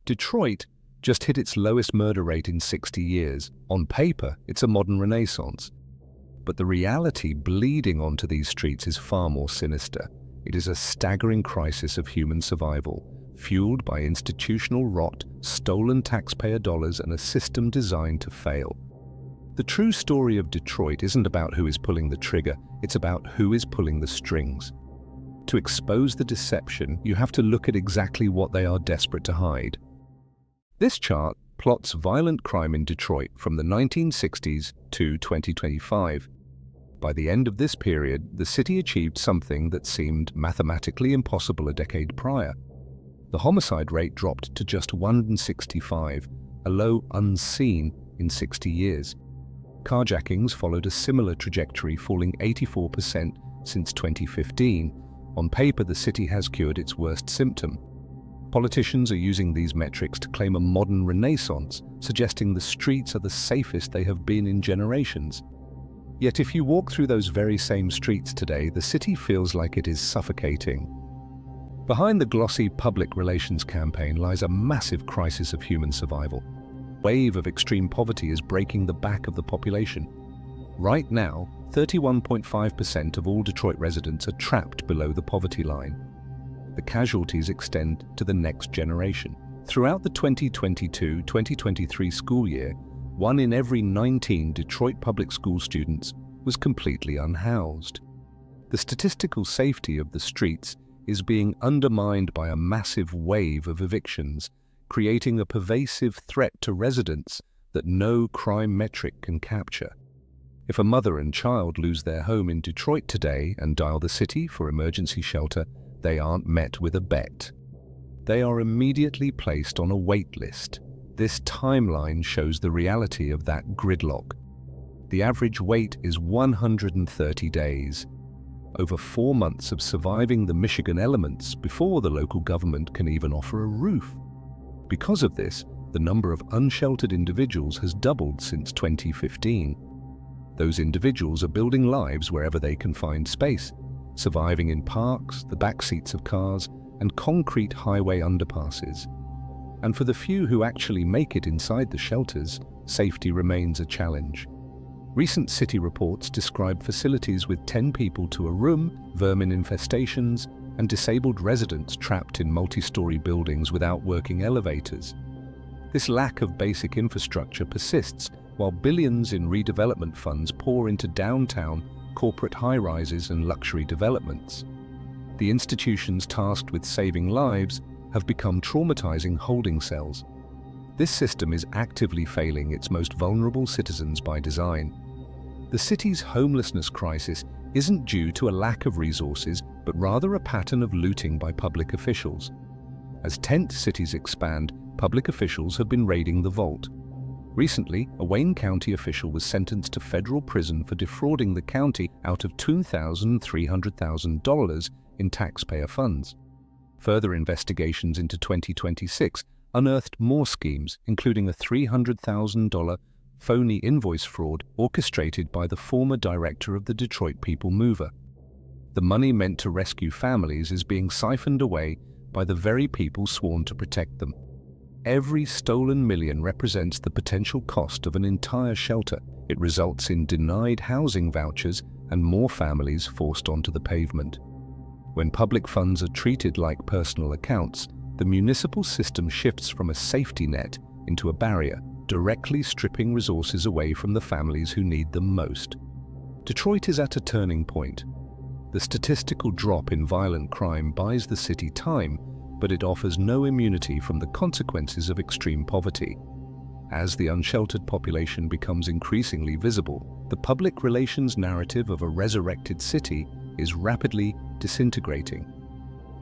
Detroit just hit its lowest murder rate in 60 years. On paper, it's a modern renaissance. But the reality bleeding onto these streets is far more sinister. It is a staggering crisis of human survival, fueled by institutional rot, stolen taxpayer dollars, and a system designed to fail. The true story of Detroit isn't about who is pulling the trigger, it's about who is pulling the strings. To expose the deception, you have to look at exactly what they are desperate to hide. This chart plots violent crime in Detroit from the 1960s to 2025. By the end of this period, the city achieved something that seemed mathematically impossible a decade prior. The homicide rate dropped to just 165, a low unseen in 60 years. Carjackings followed a similar trajectory, falling 84% since 2015. On paper, the city has cured its worst symptom. Politicians are using these metrics to claim a modern renaissance, suggesting the streets are the safest they have been in generations. Yet if you walk through those very same streets today, the city feels like it is suffocating. Behind the glossy public relations campaign lies a massive crisis of human survival. A wave of extreme poverty is breaking the back of the population. Right now, 31.5% of all Detroit residents are trapped below the poverty line. The casualties extend to the next generation. Throughout the 2022-2023 school year, 1 in every 19 Detroit public school students was completely unhoused. The statistical safety of the streets is being undermined by a massive wave of evictions, creating a pervasive threat to residents that no crime metric can capture. If a mother and child lose their home in Detroit today and dial the city for emergency shelter, they aren't met with a bet. They are immediately placed on a wait list. This timeline shows the reality of that gridlock. The average wait is 130 days, over 4 months of surviving the Michigan elements before the local government can even offer a roof. Because of this, the number of unsheltered individuals has doubled since 2015. Those individuals are building lives wherever they can find space, surviving in parks, the back seats of cars, and concrete highway underpasses. And for the few who actually make it inside the shelters, safety remains a challenge. Recent city reports describe facilities with 10 people to a room, vermin infestations, and disabled residents trapped in multi-story buildings without working elevators. This lack of basic infrastructure persists while billions in redevelopment funds pour into downtown, corporate high-rises and luxury developments. The institutions tasked with saving lives have become traumatizing holding cells. This system is actively failing its most vulnerable citizens by design. The city's homelessness crisis isn't due to a lack of resources, but rather a pattern of looting by public officials. As tent cities expand, public officials have been raiding the vault. Recently, a Wayne County official was sentenced to federal prison for defrauding the county out of $2,300,000 in taxpayer funds. Further investigations into 2026 unearthed more schemes, including a $300,000 phony invoice fraud orchestrated by the former director of the Detroit People Mover. The money meant to rescue families is being siphoned away by the very people sworn to protect them. Every stolen million represents the potential cost of an entire shelter. It results in denied housing vouchers and more families forced onto the pavement. When public funds are treated like personal accounts, the municipal system shifts from a safety net into a barrier, directly stripping resources away from the families who need them most. Detroit is at a turning point. The statistical drop in violent crime buys the city time, but it offers no immunity from the consequences of extreme poverty. As the unsheltered population becomes increasingly visible, the public relations narrative of a resurrected city is rapidly disintegrating.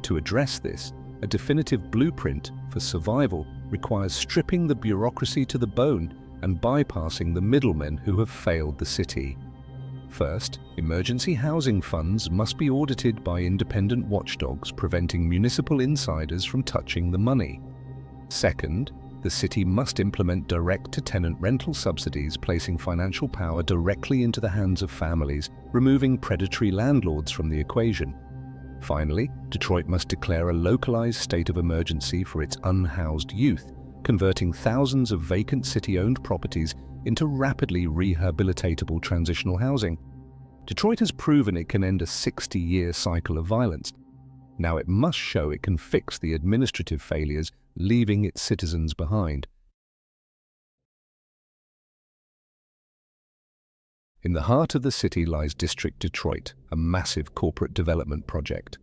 To address this, a definitive blueprint for survival requires stripping the bureaucracy to the bone and bypassing the middlemen who have failed the city. First, emergency housing funds must be audited by independent watchdogs, preventing municipal insiders from touching the money. Second, the city must implement direct-to-tenant rental subsidies, placing financial power directly into the hands of families, removing predatory landlords from the equation. Finally, Detroit must declare a localized state of emergency for its unhoused youth, converting thousands of vacant city-owned properties into rapidly rehabilitatable transitional housing. Detroit has proven it can end a 60-year cycle of violence. Now it must show it can fix the administrative failures, leaving its citizens behind. In the heart of the city lies District Detroit, a massive corporate development project.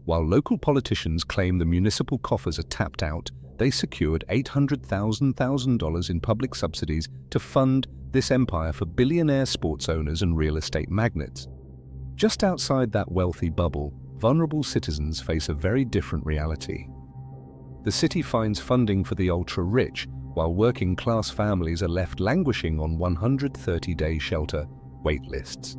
While local politicians claim the municipal coffers are tapped out, they secured $800,000 in public subsidies to fund this empire for billionaire sports owners and real estate magnates. Just outside that wealthy bubble, vulnerable citizens face a very different reality. The city finds funding for the ultra-rich, while working-class families are left languishing on 130-day shelter waitlists.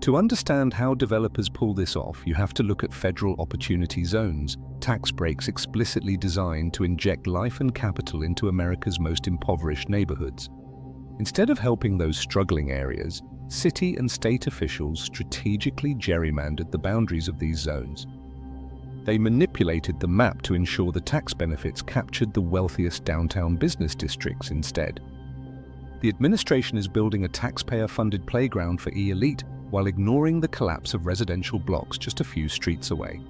To understand how developers pull this off, you have to look at federal opportunity zones, tax breaks explicitly designed to inject life and capital into America's most impoverished neighborhoods. Instead of helping those struggling areas, city and state officials strategically gerrymandered the boundaries of these zones. They manipulated the map to ensure the tax benefits captured the wealthiest downtown business districts instead. The administration is building a taxpayer-funded playground for elite while ignoring the collapse of residential blocks just a few streets away.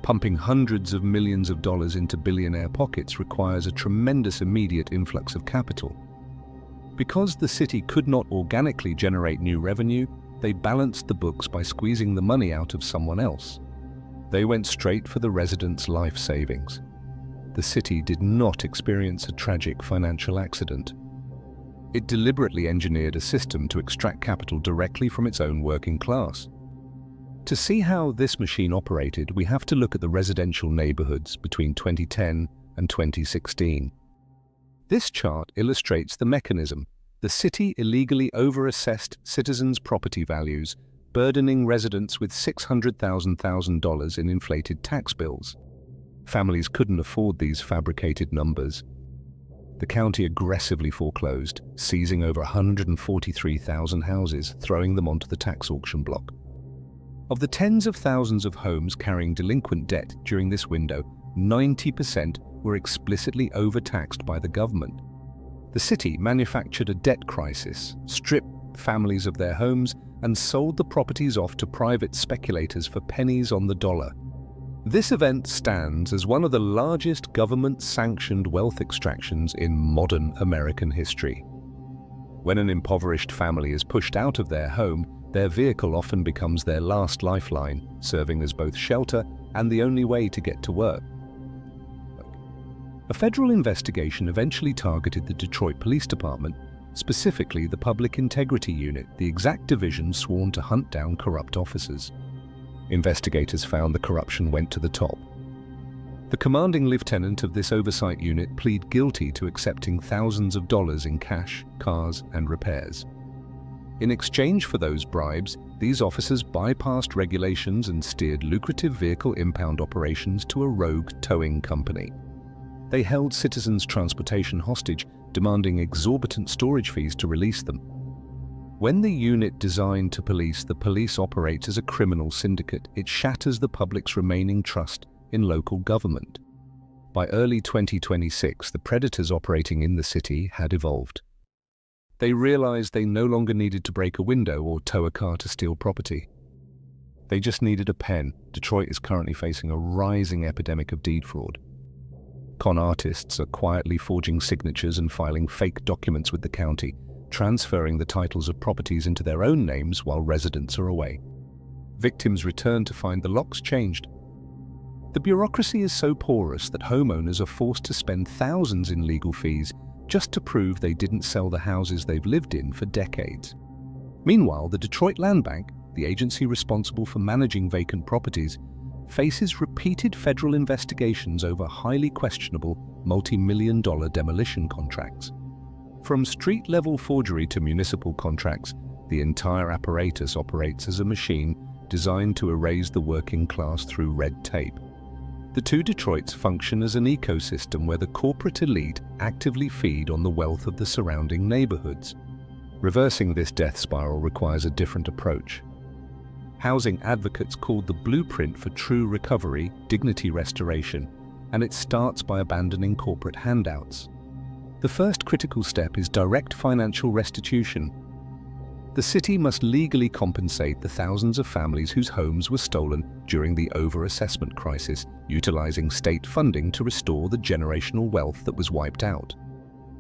Pumping hundreds of millions of dollars into billionaire pockets requires a tremendous immediate influx of capital. Because the city could not organically generate new revenue, they balanced the books by squeezing the money out of someone else. They went straight for the residents' life savings. The city did not experience a tragic financial accident. It deliberately engineered a system to extract capital directly from its own working class. To see how this machine operated, we have to look at the residential neighborhoods between 2010 and 2016. This chart illustrates the mechanism. The city illegally overassessed citizens' property values, burdening residents with $600,000 in inflated tax bills. Families couldn't afford these fabricated numbers. The county aggressively foreclosed, seizing over 143,000 houses, throwing them onto the tax auction block. Of the tens of thousands of homes carrying delinquent debt during this window, 90% were explicitly overtaxed by the government. The city manufactured a debt crisis, stripped families of their homes, and sold the properties off to private speculators for pennies on the dollar. This event stands as one of the largest government-sanctioned wealth extractions in modern American history. When an impoverished family is pushed out of their home, their vehicle often becomes their last lifeline, serving as both shelter and the only way to get to work. A federal investigation eventually targeted the Detroit Police Department, specifically the Public Integrity Unit, the exact division sworn to hunt down corrupt officers. Investigators found the corruption went to the top. The commanding lieutenant of this oversight unit pleaded guilty to accepting thousands of dollars in cash, cars, and repairs. In exchange for those bribes, these officers bypassed regulations and steered lucrative vehicle impound operations to a rogue towing company. They held citizens' transportation hostage, demanding exorbitant storage fees to release them. When the unit designed to police the police operates as a criminal syndicate, it shatters the public's remaining trust in local government. By early 2026, the predators operating in the city had evolved. They realized they no longer needed to break a window or tow a car to steal property. They just needed a pen. Detroit is currently facing a rising epidemic of deed fraud. Con artists are quietly forging signatures and filing fake documents with the county, transferring the titles of properties into their own names while residents are away. Victims return to find the locks changed. The bureaucracy is so porous that homeowners are forced to spend thousands in legal fees just to prove they didn't sell the houses they've lived in for decades. Meanwhile, the Detroit Land Bank, the agency responsible for managing vacant properties, faces repeated federal investigations over highly questionable multi-million-dollar demolition contracts. From street-level forgery to municipal contracts, the entire apparatus operates as a machine designed to erase the working class through red tape. The two Detroits function as an ecosystem where the corporate elite actively feed on the wealth of the surrounding neighborhoods. Reversing this death spiral requires a different approach. Housing advocates called the blueprint for true recovery dignity restoration, and it starts by abandoning corporate handouts. The first critical step is direct financial restitution. The city must legally compensate the thousands of families whose homes were stolen during the over-assessment crisis, utilizing state funding to restore the generational wealth that was wiped out.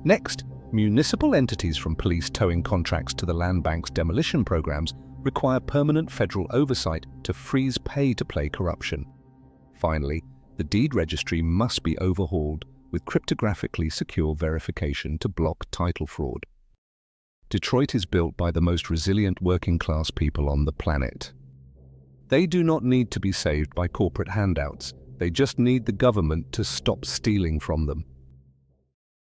Next, municipal entities, from police towing contracts to the land bank's demolition programs, require permanent federal oversight to freeze pay-to-play corruption. Finally, the deed registry must be overhauled with cryptographically secure verification to block title fraud. Detroit is built by the most resilient working-class people on the planet. They do not need to be saved by corporate handouts. They just need the government to stop stealing from them.